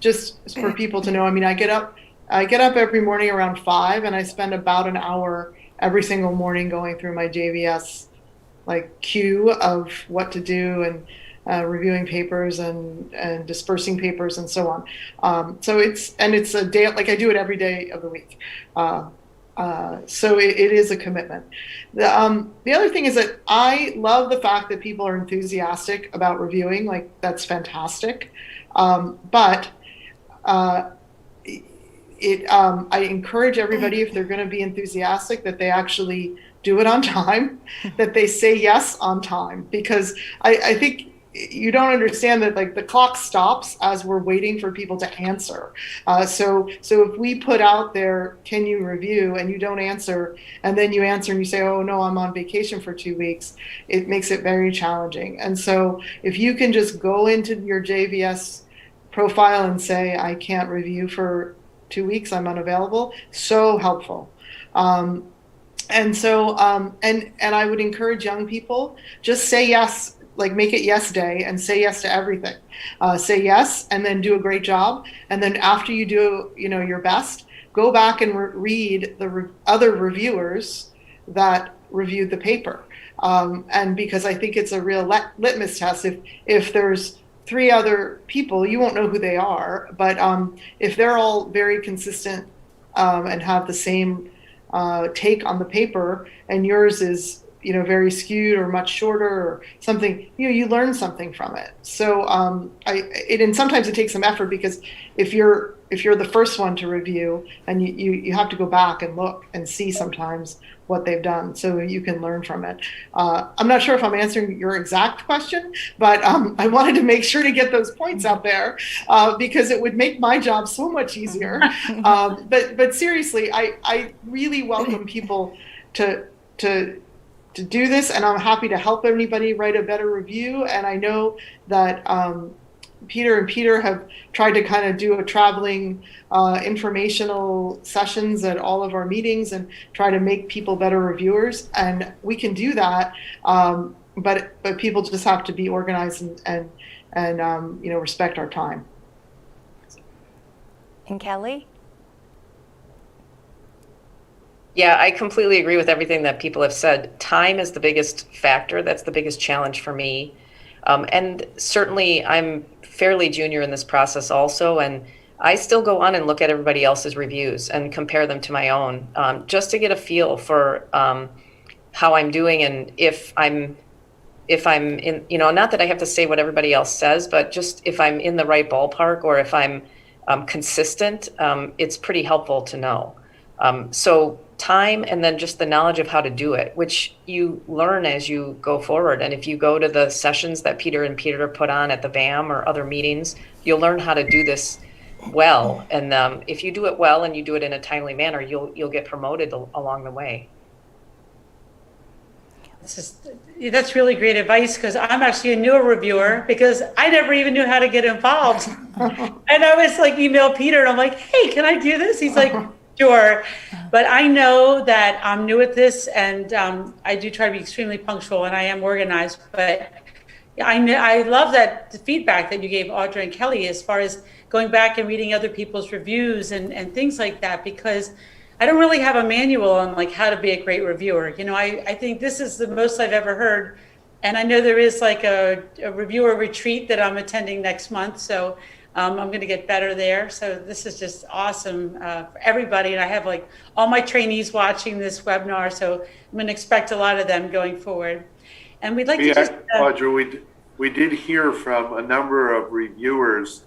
just for people to know, I mean, I get up every morning around 5, and I spend about an hour every single morning going through my JVS queue of what to do and reviewing papers and dispersing papers and so on. So it's a day, I do it every day of the week. So it is a commitment. The other thing is that I love the fact that people are enthusiastic about reviewing. That's fantastic. But I encourage everybody, if they're going to be enthusiastic, that they actually do it on time, that they say yes on time, because I think you don't understand that the clock stops as we're waiting for people to answer. So if we put out there, can you review, and you don't answer, and then you answer and you say, oh no, I'm on vacation for 2 weeks, it makes it very challenging. And so if you can just go into your JVS profile and say, I can't review for 2 weeks, I'm unavailable, so helpful. And I would encourage young people, just say yes. Make it yes day and say yes to everything. Say yes and then do a great job. And then after you do, your best, go back and read the other reviewers that reviewed the paper. And because I think it's a real litmus test. If there's 3 other people, you won't know who they are. But if they're all very consistent and have the same take on the paper, and yours is very skewed or much shorter or something, you learn something from it. So and sometimes it takes some effort, because if you're the first one to review, and you have to go back and look and see sometimes what they've done, so you can learn from it. I'm not sure if I'm answering your exact question, but I wanted to make sure to get those points out there because it would make my job so much easier. But seriously, I really welcome people to do this, and I'm happy to help anybody write a better review. And I know that Peter have tried to kind of do a traveling informational sessions at all of our meetings and try to make people better reviewers, and we can do that. But people just have to be organized and respect our time. And Kelly? Yeah, I completely agree with everything that people have said. Time is the biggest factor. That's the biggest challenge for me. And certainly I'm fairly junior in this process also, and I still go on and look at everybody else's reviews and compare them to my own, just to get a feel for how I'm doing, and if I'm in, not that I have to say what everybody else says, but just if I'm in the right ballpark, or if I'm consistent, it's pretty helpful to know. So time and then just the knowledge of how to do it, which you learn as you go forward. And if you go to the sessions that Peter and Peter put on at the VAM or other meetings, you'll learn how to do this well. And if you do it well and you do it in a timely manner, you'll get promoted along the way. That's really great advice, because I'm actually a newer reviewer, because I never even knew how to get involved. And I was like, email Peter and I'm like, hey, can I do this? He's like, sure. But I know that I'm new at this, and I do try to be extremely punctual, and I am organized. But I love that the feedback that you gave Audra and Kelly as far as going back and reading other people's reviews and things like that, because I don't really have a manual on like how to be a great reviewer. You know, I think this is the most I've ever heard. And I know there is like a reviewer retreat that I'm attending next month. So I'm going to get better there. So this is just awesome for everybody. And I have like all my trainees watching this webinar. So I'm going to expect a lot of them going forward. And we'd like to just... Audra, we did hear from a number of reviewers,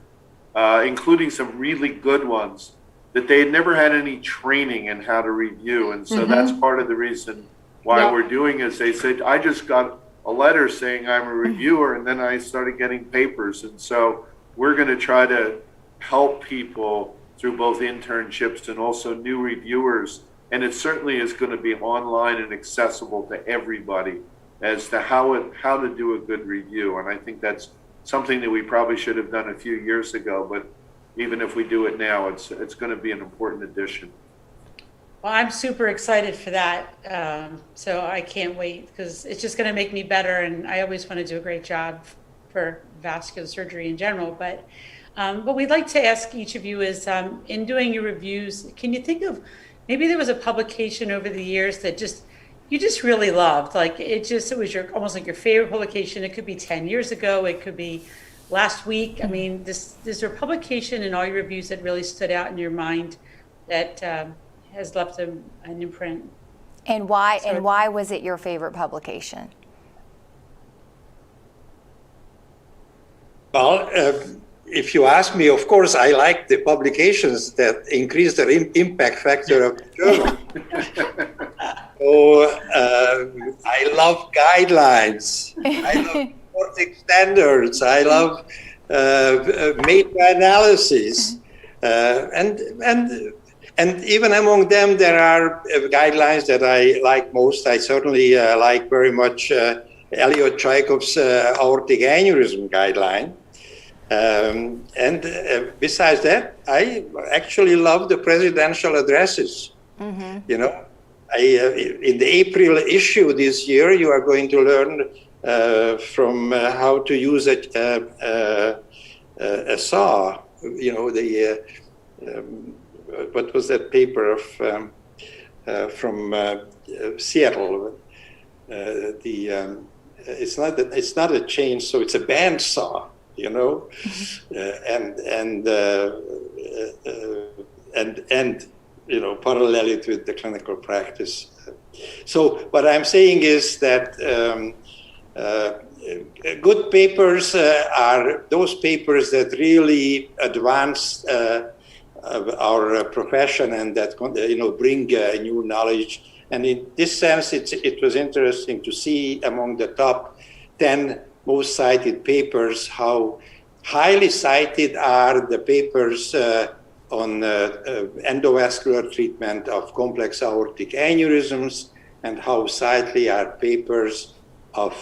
including some really good ones, that they had never had any training in how to review. And so that's part of the reason why we're doing is they said, I just got a letter saying I'm a reviewer, and then I started getting papers. And so we're going to try to help people through both internships and also new reviewers. And it certainly is going to be online and accessible to everybody as to how to do a good review. And I think that's something that we probably should have done a few years ago, but even if we do it now, it's going to be an important addition. Well, I'm super excited for that. So I can't wait, because it's just going to make me better. And I always want to do a great job for vascular surgery in general. But what we'd like to ask each of you is, in doing your reviews, can you think of, maybe there was a publication over the years that you just really loved? Like it was almost like your favorite publication. It could be 10 years ago. It could be last week. I mean, is there a publication in all your reviews that really stood out in your mind that has left an imprint? And why? And why was it your favorite publication? Well, if you ask me, of course, I like the publications that increase the impact factor of the journal. So I love guidelines. I love reporting standards. I love meta-analysis. And even among them, there are guidelines that I like most. I certainly like very much Elliot Chaikov's aortic aneurysm guideline. And besides that, I actually love the presidential addresses. You know, in the April issue this year, you are going to learn from how to use a saw. You know, what was that paper of from Seattle? It's not a chainsaw; it's a bandsaw. You know, and you know, parallel it with the clinical practice. So what I'm saying is that good papers are those papers that really advance our profession and that bring new knowledge. And in this sense, it was interesting to see among the top 10 most cited papers how highly cited are the papers on endovascular treatment of complex aortic aneurysms, and how cited are papers of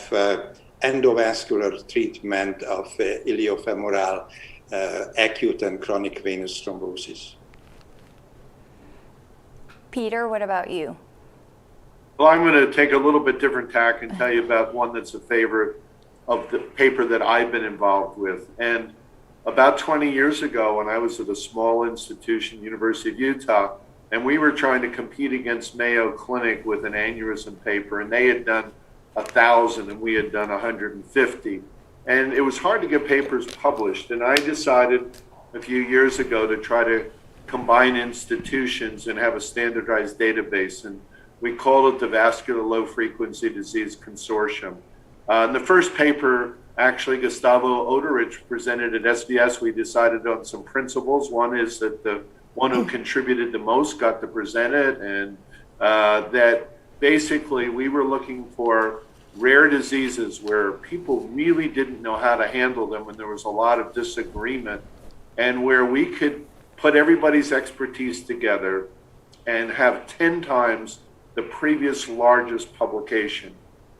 endovascular treatment of iliofemoral acute and chronic venous thrombosis. Peter, what about you? Well, I'm going to take a little bit different tack and tell you about one that's a favorite of the paper that I've been involved with. And about 20 years ago, when I was at a small institution, University of Utah, and we were trying to compete against Mayo Clinic with an aneurysm paper, and they had done 1,000 and we had done 150. And it was hard to get papers published. And I decided a few years ago to try to combine institutions and have a standardized database. And we called it the Vascular Low Frequency Disease Consortium. In the first paper, actually, Gustavo Oderich presented at SBS. We decided on some principles. One is that the one who contributed the most got to present it, and that basically we were looking for rare diseases where people really didn't know how to handle them and there was a lot of disagreement, and where we could put everybody's expertise together and have 10 times the previous largest publication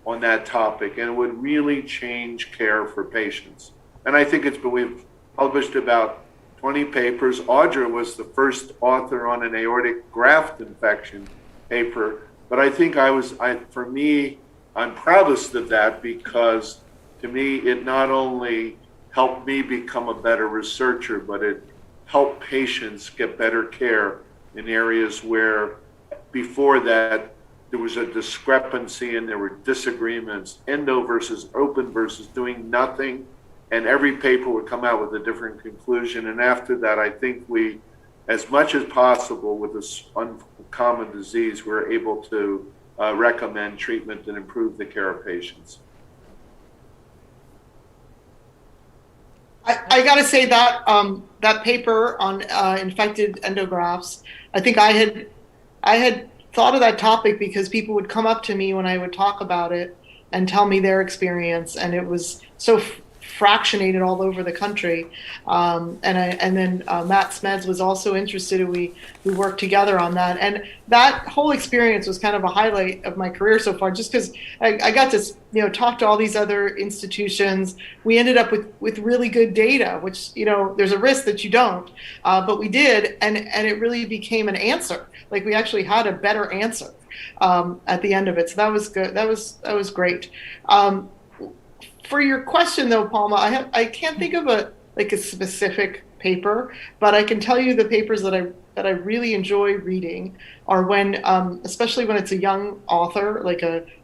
on that topic, and it would really change care for patients. And I think we've published about 20 papers. Audra was the first author on an aortic graft infection paper, but I think for me, I'm proudest of that, because to me, it not only helped me become a better researcher, but it helped patients get better care in areas where before that there was a discrepancy and there were disagreements, endo versus open versus doing nothing, and every paper would come out with a different conclusion. And after that, I think we, as much as possible with this uncommon disease, we're able to recommend treatment and improve the care of patients. I got to say that that paper on infected endographs, I think I had thought of that topic because people would come up to me when I would talk about it and tell me their experience, and it was so fractionated all over the country. And then Matt Smeds was also interested, and we worked together on that. And that whole experience was kind of a highlight of my career so far, just because I got to talk to all these other institutions. We ended up with really good data, which there's a risk that you don't, but we did, and it really became an answer. Like, we actually had a better answer at the end of it. So that was good. That was great. For your question, though, Palma, I can't think of a specific paper, but I can tell you the papers that I really enjoy reading are when, especially when it's a young author,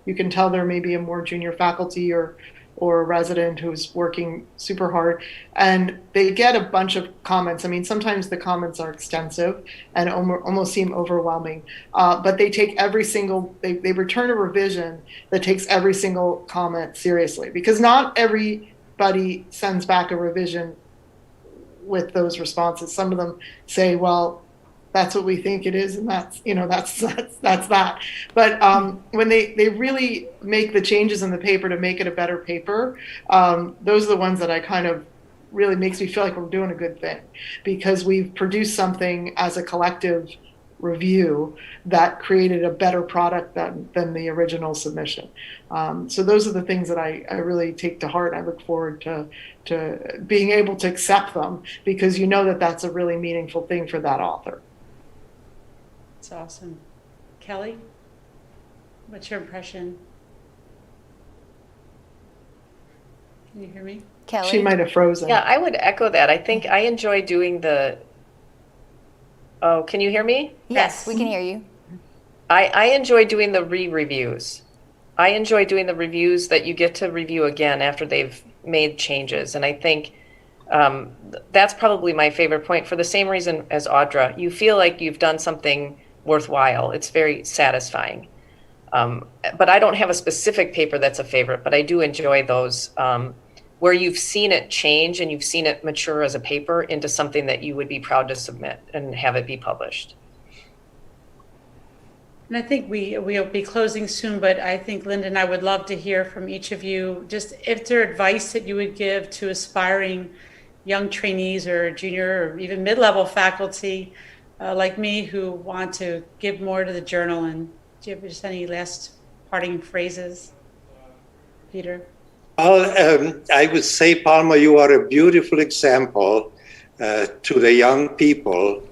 you can tell they're maybe a more junior faculty or a resident who's working super hard, and they get a bunch of comments. I mean, sometimes the comments are extensive and almost seem overwhelming, but they take they return a revision that takes every single comment seriously, because not everybody sends back a revision with those responses. Some of them say, well, that's what we think it is, and that's that. But when they really make the changes in the paper to make it a better paper, those are the ones that I kind of really makes me feel like we're doing a good thing, because we've produced something as a collective review that created a better product than the original submission. So those are the things that I really take to heart. I look forward to being able to accept them, because that's a really meaningful thing for that author. That's awesome. Kelly, what's your impression? Can you hear me? Kelly? She might have frozen. Yeah, I would echo that. I think I enjoy doing oh, can you hear me? Yes, we can hear you. I enjoy doing the re-reviews. I enjoy doing the reviews that you get to review again after they've made changes. And I think that's probably my favorite point, for the same reason as Audra. You feel like you've done something worthwhile. It's very satisfying. But I don't have a specific paper that's a favorite, but I do enjoy those where you've seen it change and you've seen it mature as a paper into something that you would be proud to submit and have it be published. And I think we'll be closing soon, but I think Linda and I would love to hear from each of you, just if there advice that you would give to aspiring young trainees or junior or even mid-level faculty like me who want to give more to the journal. And do you have just any last parting phrases, Peter? I would say, Palma, you are a beautiful example to the young people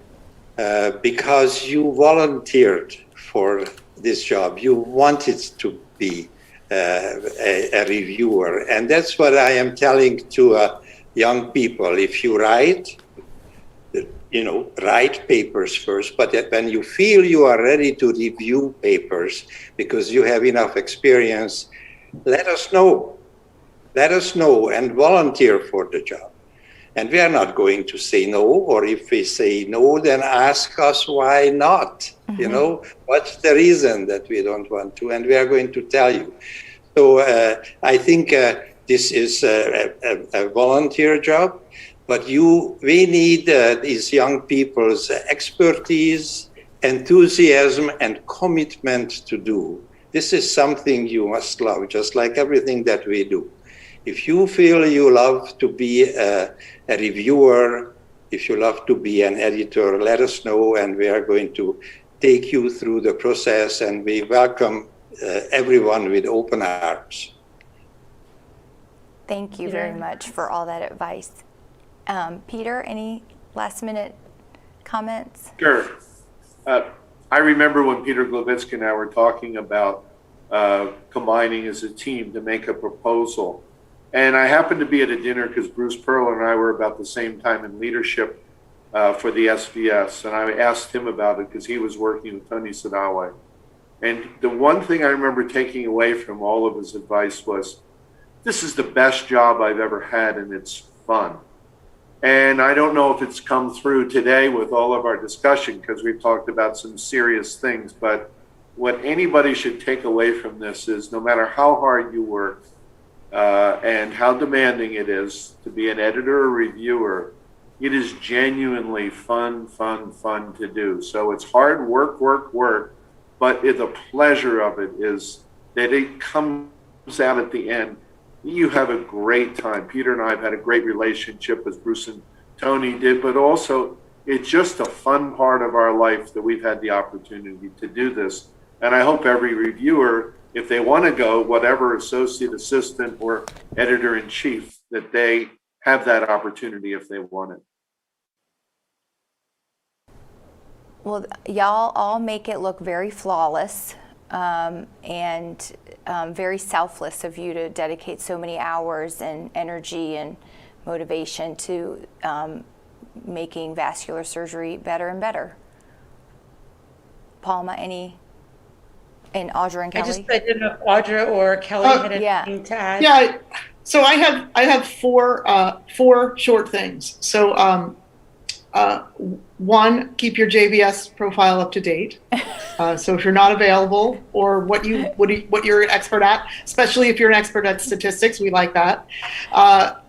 because you volunteered for this job. You wanted to be a reviewer. And that's what I am telling to young people. If you write papers first, but when you feel you are ready to review papers because you have enough experience, let us know. Let us know and volunteer for the job. And we are not going to say no, or if we say no, then ask us why not. Mm-hmm. What's the reason that we don't want to, and we are going to tell you. So I think this is a volunteer job, but we need these young people's expertise enthusiasm and commitment to do. This is something you must love, just like everything that we do. If you feel you love to be a reviewer, if you love to be an editor, let us know, and we are going to take you through the process, and we welcome everyone with open arms. Thank you very much for all that advice. Peter, any last minute comments? Sure. I remember when Peter Gloviczki and I were talking about combining as a team to make a proposal. And I happened to be at a dinner because Bruce Pearl and I were about the same time in leadership for the SVS. And I asked him about it because he was working with Tony Sadawe. And the one thing I remember taking away from all of his advice was, this is the best job I've ever had, and it's fun. And I don't know if it's come through today with all of our discussion, because we've talked about some serious things, but what anybody should take away from this is no matter how hard you work and how demanding it is to be an editor or reviewer, it is genuinely fun to do. So it's hard work, but the pleasure of it is that it comes out at the end. You have a great time. Peter and I have had a great relationship, as Bruce and Tony did, but also it's just a fun part of our life that we've had the opportunity to do this. And I hope every reviewer, if they want to go, whatever associate assistant or editor-in-chief, that they have that opportunity if they want it. Well, y'all all make it look very flawless. And very selfless of you to dedicate so many hours and energy and motivation to making vascular surgery better and better. Palma, any? And Audra and Kelly? I didn't know if Audra or Kelly had anything to add. Yeah, so I have four short things. So one, keep your JVS profile up to date. So if you're not available, or what you're an expert at, especially if you're an expert at statistics, we like that.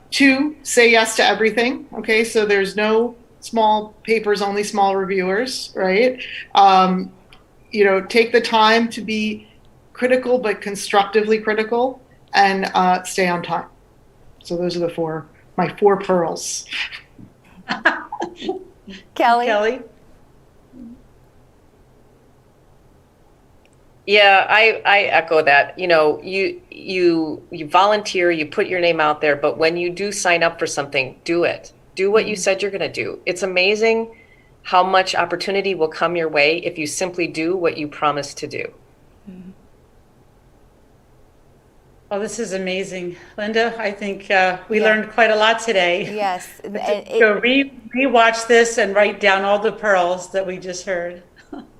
Two, say yes to everything. Okay, so there's no small papers, only small reviewers, right? Take the time to be critical, but constructively critical, and stay on time. So those are my four pearls. Kelly? Yeah, I echo that. You volunteer, you put your name out there, but when you do sign up for something, do it. Do what you said you're going to do. It's amazing how much opportunity will come your way if you simply do what you promised to do. Well, this is amazing. Linda, I think we learned quite a lot today. Yes. So re-watch this and write down all the pearls that we just heard.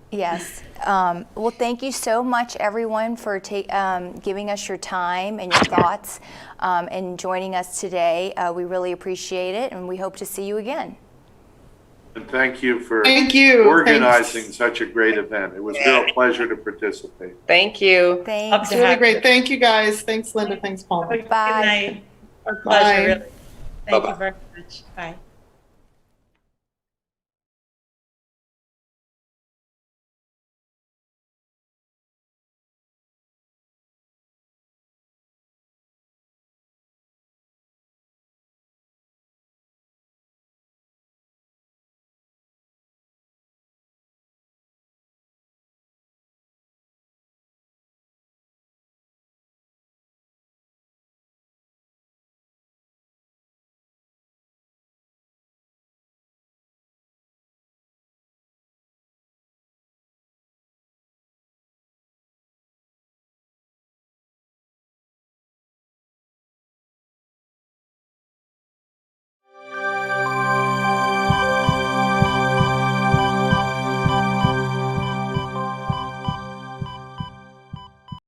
Yes. Well, thank you so much, everyone, for giving us your time and your thoughts and joining us today. We really appreciate it, and we hope to see you again. And thank you for organizing such a great event. It was a real pleasure to participate. Thank you. Thanks. It's really great. Thank you, guys. Thanks, Linda. Thanks, Paul. Good Bye. night. Our Bye. pleasure, really. Thank Bye-bye. you very much. Bye.